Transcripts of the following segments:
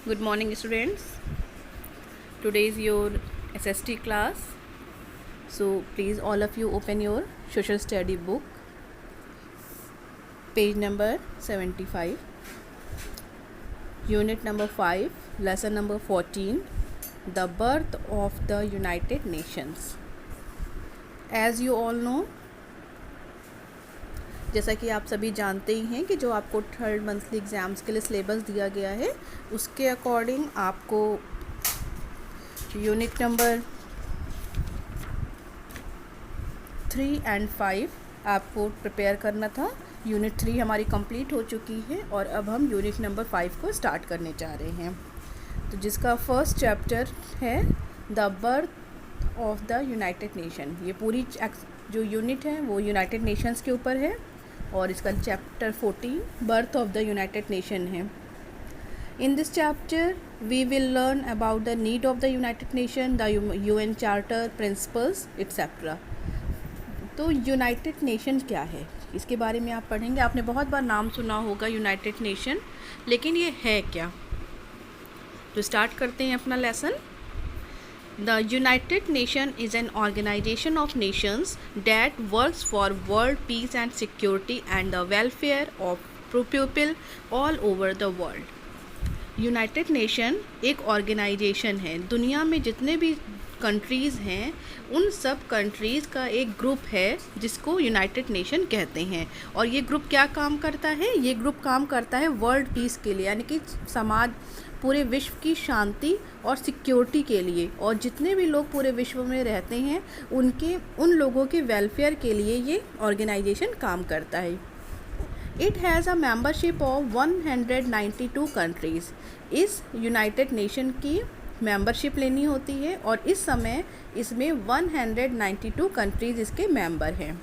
Good morning, students. Today is your SST class. So, please, all of you, open your social study book, page number 75, unit number 5, lesson number 14, the birth of the United Nations. As you all know, जैसा कि आप सभी जानते ही हैं कि जो आपको third monthly exams के लिए सिलेबस दिया गया है उसके अकॉर्डिंग आपको यूनिट नंबर 3 and 5 आपको प्रिपेयर करना था। यूनिट 3 हमारी कंप्लीट हो चुकी है और अब हम यूनिट नंबर 5 को स्टार्ट करने जा रहे हैं। तो जिसका फर्स्ट चैप्टर है the birth of the United nation. ये पूरी जो यूनिट है वो यूनाइटेड नेशंस के ऊपर है और इसका chapter 14 birth of the United nation है। In this chapter, we will learn about the need of the United Nations, the UN Charter, principles, etc. तो यूनाइटेड नेशन क्या है, इसके बारे में आप पढ़ेंगे। आपने बहुत बार नाम सुना होगा यूनाइटेड नेशन, लेकिन ये है क्या। तो स्टार्ट करते हैं अपना lesson. The United Nations is an organization of nations that works for world peace and security and the welfare of people all over the world. United nation एक ऑर्गेनाइजेशन है। दुनिया में जितने भी कंट्रीज़ हैं उन सब कंट्रीज़ का एक ग्रुप है जिसको यूनाइटेड नेशन कहते हैं। और ये ग्रुप क्या काम करता है? ये ग्रुप काम करता है वर्ल्ड पीस के लिए, यानी कि समाज, पूरे विश्व की शांति और सिक्योरिटी के लिए, और जितने भी लोग पूरे विश्व में रहते हैं उन लोगों के वेलफेयर के लिए ये ऑर्गेनाइजेशन काम करता है। It has a membership of 192 countries. इस यूनाइटेड नेशन की मेंबरशिप लेनी होती है और इस समय इसमें 192 कंट्रीज़ इसके मेंबर हैं।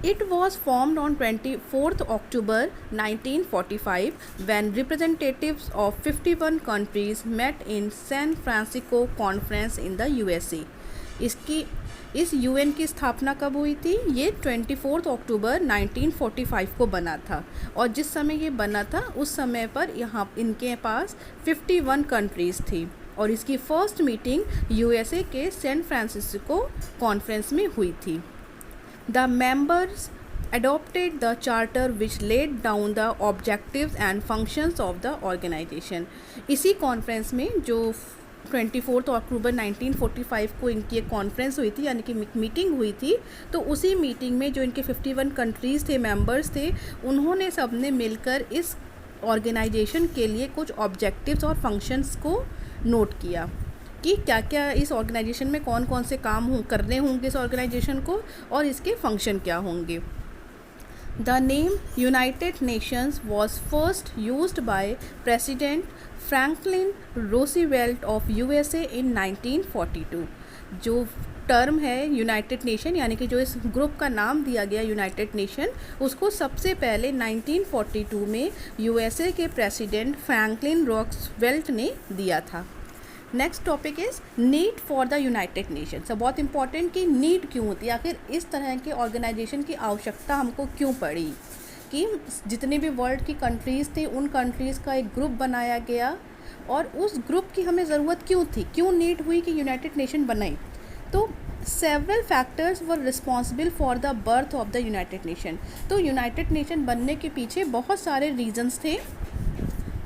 It was formed on 24th October 1945 when representatives of 51 countries met in San Francisco Conference in the USA. इस यूएन की स्थापना कब हुई थी? ये 24 अक्टूबर 1945 को बना था और जिस समय ये बना था उस समय पर यहाँ इनके पास 51 कंट्रीज़ थी और इसकी फर्स्ट मीटिंग यूएसए के सैन फ्रांसिस्को कॉन्फ्रेंस में हुई थी। The members adopted the charter which laid down the objectives and functions of the organization. इसी कॉन्फ्रेंस में जो 24 अक्टूबर 1945 को इनकी एक कॉन्फ्रेंस हुई थी, यानी कि मीटिंग हुई थी, तो उसी मीटिंग में जो इनके 51 कंट्रीज़ थे, मेंबर्स थे, उन्होंने सबने मिलकर इस ऑर्गेनाइजेशन के लिए कुछ ऑब्जेक्टिव्स और फंक्शंस को नोट किया कि क्या क्या इस ऑर्गेनाइजेशन में कौन कौन से काम करने होंगे इस ऑर्गेनाइजेशन को और इसके फंक्शन क्या होंगे। The name united nations was first used by president Franklin Roosevelt of USA in 1942। जो टर्म है यूनाइटेड नेशन, यानी कि जो इस ग्रुप का नाम दिया गया यूनाइटेड नेशन, उसको सबसे पहले 1942 में यूएसए के प्रेसिडेंट फ्रैंकलिन रूजवेल्ट ने दिया था। Next topic is need for the United nation. सब बहुत इंपॉर्टेंट कि नीड क्यों होती है, आखिर इस तरह के ऑर्गेनाइजेशन की आवश्यकता हमको क्यों पड़ी, कि जितने भी वर्ल्ड की कंट्रीज़ थी उन कंट्रीज़ का एक ग्रुप बनाया गया और उस ग्रुप की हमें ज़रूरत क्यों थी, क्यों नीड हुई कि यूनाइटेड नेशन बनाई। तो several factors were responsible for the birth of the United nation. तो यूनाइटेड नेशन बनने के पीछे बहुत सारे रीजन्स थे।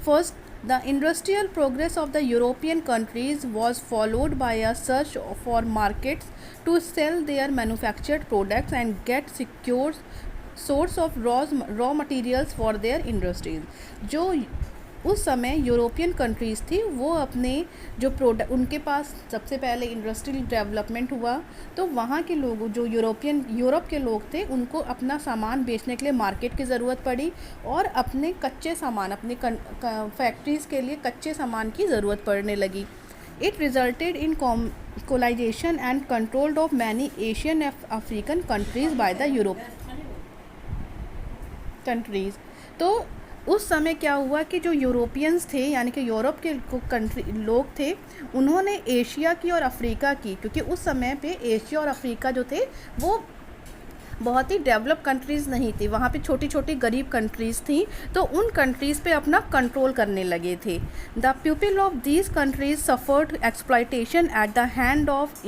First, the industrial progress of the European countries was followed by a search for markets to sell their manufactured products and get secure source of raw materials for their industries. जो उस समय European countries थी वो अपने जो product, उनके पास सबसे पहले इंडस्ट्रियल डेवलपमेंट हुआ तो वहाँ के लोग, जो यूरोप के लोग थे, उनको अपना सामान बेचने के लिए मार्केट की ज़रूरत पड़ी और अपने कच्चे सामान, अपने फैक्ट्रीज़ के लिए कच्चे सामान की ज़रूरत पड़ने लगी। It resulted in colonization and controlled of many Asian African countries by the Europe countries. तो उस समय क्या हुआ कि जो यूरोपियंस थे, यानी कि यूरोप के कंट्री लोग थे, उन्होंने एशिया की और अफ्रीका की, क्योंकि उस समय पे एशिया और अफ्रीका जो थे वो बहुत ही डेवलप कंट्रीज़ नहीं थी, वहाँ पे छोटी छोटी गरीब कंट्रीज़ थी, तो उन कंट्रीज़ पे अपना कंट्रोल करने लगे थे। The people of these countries suffered exploitation at the hand of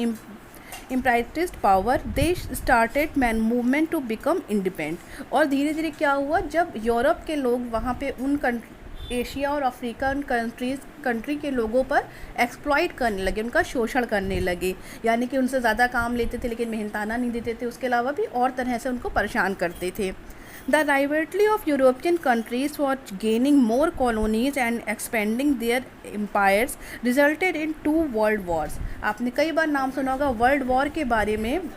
imperialist power. They started man movement to become independent. और धीरे धीरे क्या हुआ, जब यूरोप के लोग वहाँ पे उन एशिया और अफ्रीकन कंट्री के लोगों पर एक्सप्लॉइट करने लगे, उनका शोषण करने लगे, यानी कि उनसे ज़्यादा काम लेते थे लेकिन मेहनताना नहीं देते थे, उसके अलावा भी और तरह से उनको परेशान करते थे। The rivalry of European countries for gaining more colonies and expanding their empires resulted in 2 world wars। आपने कई बार नाम सुना होगा वर्ल्ड वॉर के बारे में,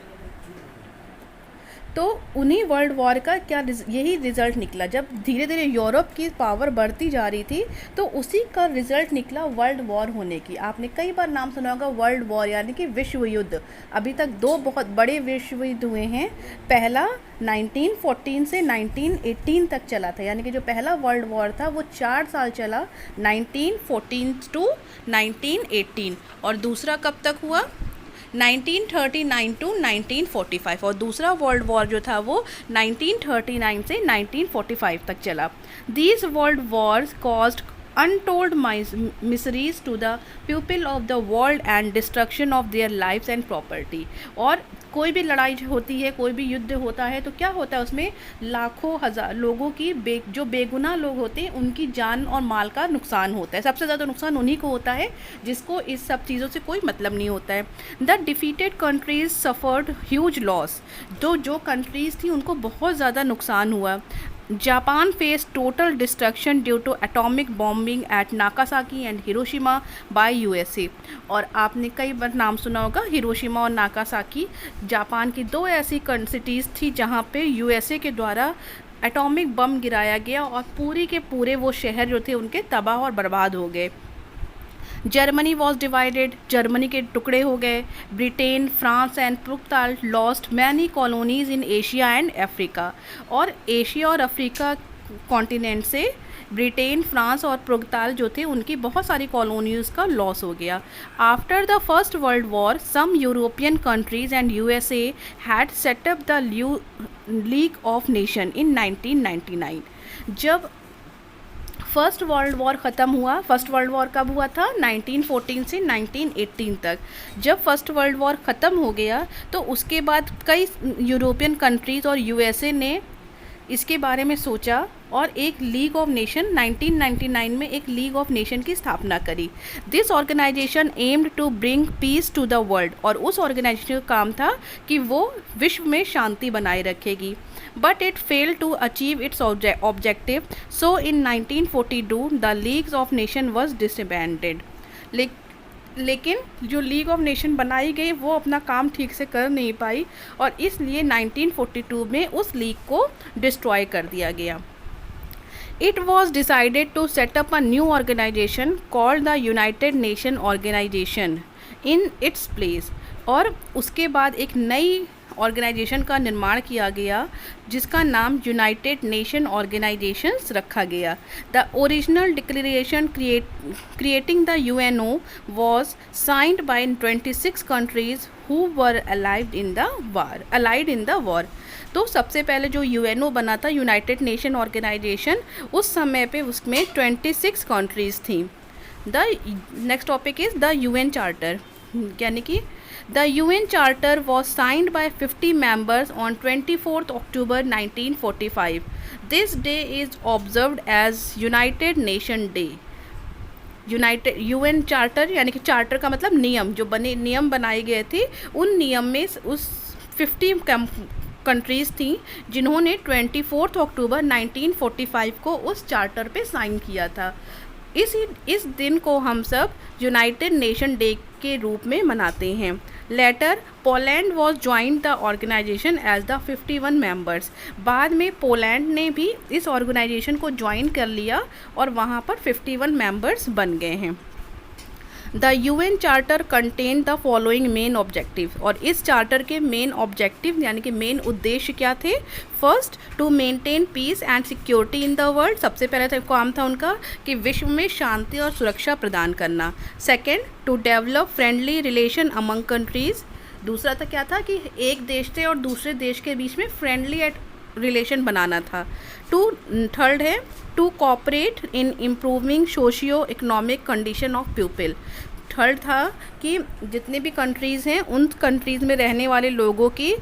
तो उन्हीं वर्ल्ड वॉर का क्या यही रिज़ल्ट निकला। जब धीरे धीरे यूरोप की पावर बढ़ती जा रही थी तो उसी का रिज़ल्ट निकला वर्ल्ड वॉर होने की। आपने कई बार नाम सुना होगा वर्ल्ड वॉर यानी कि विश्व युद्ध। अभी तक 2 बहुत बड़े विश्व युद्ध हुए हैं। पहला 1914 से 1918 तक चला था, यानी कि जो पहला वर्ल्ड वॉर था वो 4 साल चला, 1914 टू 1918। और दूसरा कब तक हुआ, 1939 टू 1945। और दूसरा वर्ल्ड वॉर जो था वो 1939 से 1945 तक चला। These world Wars caused untold miseries to the people of the world and destruction of their lives and property। और कोई भी लड़ाई होती है, कोई भी युद्ध होता है तो क्या होता है, उसमें लाखों हज़ार लोगों की जो बेगुनाह लोग होते हैं उनकी जान और माल का नुकसान होता है। सबसे ज़्यादा नुकसान उन्हीं को होता है जिसको इस सब चीज़ों से कोई मतलब नहीं होता है। The defeated countries suffered huge loss. तो जो कंट्रीज़ थी उनको बहुत ज़्यादा नुकसान हुआ। Japan face total destruction due to atomic bombing at Nagasaki and Hiroshima by USA. और आपने कई बार नाम सुना होगा हिरोशिमा और नाकासाकी, जापान की 2 ऐसी सिटीज़ थी जहाँ पे यूएसए के द्वारा एटॉमिक बम गिराया गया और पूरी के पूरे वो शहर जो थे उनके तबाह और बर्बाद हो गए। जर्मनी वॉज डिवाइडेड, जर्मनी के टुकड़े हो गए। Britain, France and Portugal lost many colonies in Asia and Africa. और एशिया और अफ्रीका कॉन्टिनेंट से ब्रिटेन, फ्रांस और पुर्तगाल जो थे उनकी बहुत सारी कॉलोनीज़ का लॉस हो गया। After the first world war some European countries and USA had set up the league of nation in 1999। जब फर्स्ट वर्ल्ड वॉर ख़त्म हुआ, फर्स्ट वर्ल्ड वॉर कब हुआ था, 1914 से 1918 तक। जब फर्स्ट वर्ल्ड वॉर ख़त्म हो गया तो उसके बाद कई यूरोपियन कंट्रीज़ और यूएसए ने इसके बारे में सोचा और एक लीग ऑफ नेशन 1999 में एक लीग ऑफ नेशन की स्थापना करी। This organisation aimed to bring peace to the world. और उस ऑर्गेनाइजेशन का काम था कि वो विश्व में शांति बनाए रखेगी। But it fail to achieve its objective, so in 1942 the league of nation was disbanded. लेकिन जो लीग ऑफ नेशन बनाई गई वो अपना काम ठीक से कर नहीं पाई और इसलिए 1942 में उस लीग को डिस्ट्रॉय कर दिया गया। It was decided to set up a new organization called the United Nation Organization in its place। और उसके बाद एक नई ऑर्गेनाइजेशन का निर्माण किया गया जिसका नाम यूनाइटेड नेशन ऑर्गेनाइजेशंस रखा गया। The original declaration creating the UNO was signed bye 26 countries who were allied in the war. तो सबसे पहले जो यूएनओ बना था, यूनाइटेड नेशन ऑर्गेनाइजेशन, उस समय पे उसमें 26 कंट्रीज़ थी। The next topic is the UN charter, यानी कि the UN charter was signed by 50 members on 24 October 1945। This day is observed as United Nation day. UN charter यानी कि चार्टर का मतलब नियम, जो नियम बनाए गए थे उन नियम में उस 50 कंट्रीज़ थी जिन्होंने 24 अक्टूबर 1945 को उस चार्टर पे साइन किया था। इस दिन को हम सब यूनाइटेड नेशन डे के रूप में मनाते हैं। Later Poland was joined the organisation as the 51 members. बाद में पोलैंड ने भी इस ऑर्गेनाइजेशन को ज्वाइन कर लिया और वहाँ पर 51 मेंबर्स बन गए हैं। The UN charter contain the following main objective. और इस चार्टर के मेन ऑब्जेक्टिव यानी कि मेन उद्देश्य क्या थे? First, to maintain peace and security in the world. सबसे पहले काम था उनका कि विश्व में शांति और सुरक्षा प्रदान करना। Second, to develop friendly relation among countries. दूसरा था क्या था कि एक देश से और दूसरे देश के बीच में फ्रेंडली रिलेशन बनाना था। थर्ड है to cooperate in improving socio economic condition of people. Third था कि जितने भी कंट्रीज़ हैं उन कंट्रीज़ में रहने वाले लोगों की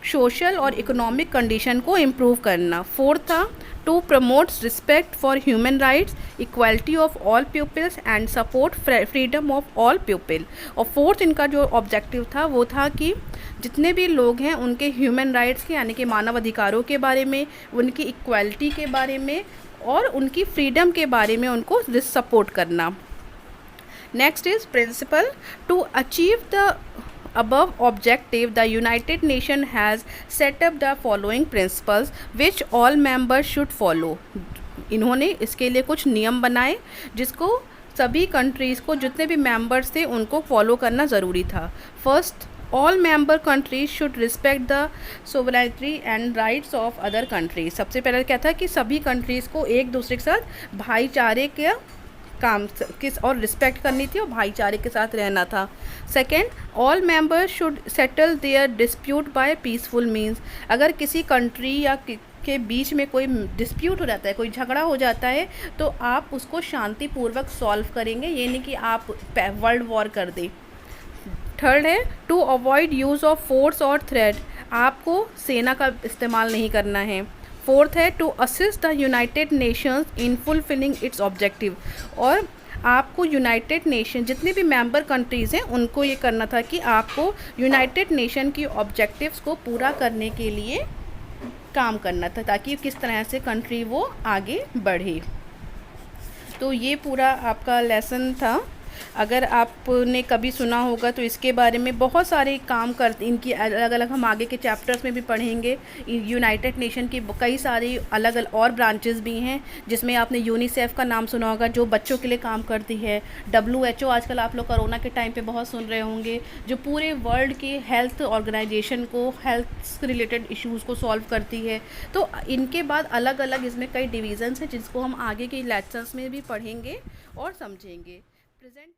सोशल और इकोनॉमिक कंडीशन को इम्प्रूव करना। फोर्थ था to promotes respect for human rights, equality of all peoples and support freedom of all people. और फोर्थ इनका जो ऑब्जेक्टिव था वो था कि जितने भी लोग हैं उनके ह्यूमन राइट्स के यानी कि मानव अधिकारों के बारे में, उनकी इक्वालिटी के बारे में और उनकी फ्रीडम के बारे में उनको सपोर्ट करना। Next is principle to achieve the above objective the United Nations has set up the following principles which all members should follow। इन्होंने इसके लिए कुछ नियम बनाए जिसको सभी कंट्रीज़ को जितने भी मेंबर्स थे उनको फॉलो करना ज़रूरी था। First, all member countries should respect the sovereignty and rights of other countries. सबसे पहले क्या था कि सभी कंट्रीज़ को एक दूसरे के साथ भाईचारे के काम किस और रिस्पेक्ट करनी थी और भाईचारे के साथ रहना था। Second, all members should settle their dispute by peaceful means. अगर किसी कंट्री या के बीच में कोई डिस्प्यूट हो जाता है, कोई झगड़ा हो जाता है, तो आप उसको शांतिपूर्वक सॉल्व करेंगे, ये नहीं कि आप वर्ल्ड वॉर कर दें। थर्ड है to avoid use of force और थ्रेट। आपको सेना का इस्तेमाल नहीं करना है। फोर्थ है to assist the United Nations in fulfilling its objective. और आपको यूनाइटेड नेशन जितने भी मेंबर कंट्रीज़ हैं उनको ये करना था कि आपको यूनाइटेड नेशन की ऑब्जेक्टिव्स को पूरा करने के लिए काम करना था ताकि किस तरह से कंट्री वो आगे बढ़े। तो ये पूरा आपका लेसन था। अगर आपने कभी सुना होगा तो इसके बारे में बहुत सारे काम करते, इनकी अलग अलग हम आगे के चैप्टर्स में भी पढ़ेंगे। यूनाइटेड नेशन की कई सारी अलग अलग और ब्रांचेस भी हैं जिसमें आपने यूनिसेफ का नाम सुना होगा जो बच्चों के लिए काम करती है। WHO आजकल आप लोग कोरोना के टाइम पे बहुत सुन रहे होंगे, जो पूरे वर्ल्ड के हेल्थ ऑर्गेनाइजेशन को, हेल्थ रिलेटेड इश्यूज़ को सॉल्व करती है। तो इनके बाद अलग अलग इसमें कई डिविजन्स हैं जिसको हम आगे के लेक्चर्स में भी पढ़ेंगे और समझेंगे। प्रेजेंट